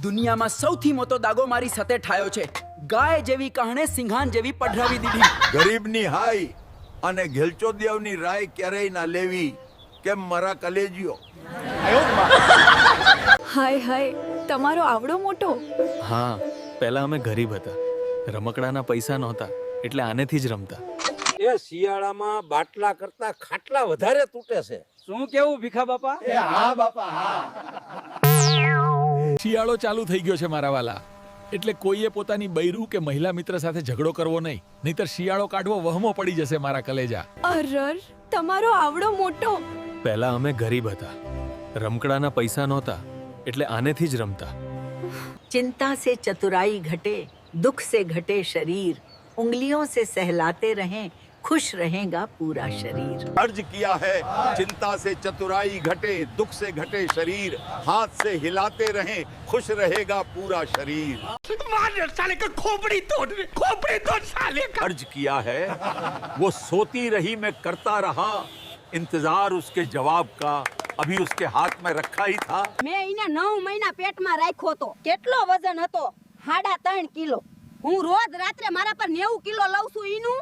દુનિયામાં સૌથી મોટો દાગો મારી સાથે ઠાયો છે. ગાય જેવી કહણે સિંહાન જેવી પધરાવી દીધી. ગરીબની હાય અને ઘેલચો દેવની રાય ક્યારેય ના લેવી. કેમ મારા કલેજીઓ? હાય હાય, તમારો આવડો મોટો. હા, પહેલા અમે ગરીબ હતા, રમકડાના પૈસા નહોતા, એટલે આનેથી જ રમતા. એ શિયાળામાં બાટલા કરતા ખાટલા વધારે તૂટે છે. શું કેવું ભીખા બાપા? શિયાળો ચાલુ થઈ ગયો છે મારા વાલા, એટલે કોઈએ પોતાની બૈરું કે મહિલા મિત્ર સાથે ઝઘડો કરવો નહીં, નહીતર શિયાળો કાઢવો વહમો પડી જશે મારા કલેજા. અરર, તમારો આવડો મોટો. પહેલા અમે ગરીબ હતા, રમકડાના પૈસા નહોતા, એટલે આનેથી જ રમતા. चिंता से चतुराई घटे, दुख से घटे शरीर, उंगलियों से सहलाते रहें, खुश रहेगा पूरा शरीर. अर्ज किया है चिंता से चतुराई घटे, दुख से घटे शरीर, हाथ से हिलाते रहें, खुश रहेगा पूरा शरीर. अर्ज किया है वो सोती रही मैं करता रहा, इंतजार उसके जवाब का अभी उसके हाथ में रखा ही था. મેં એને 9 મહિના પેટમાં રાખ્યો તો. કેટલો વજન હતો? 3.5 કિલો. હું રોજ રાત્રે મારા પર 90 કિલો લઉં છું ઈનું.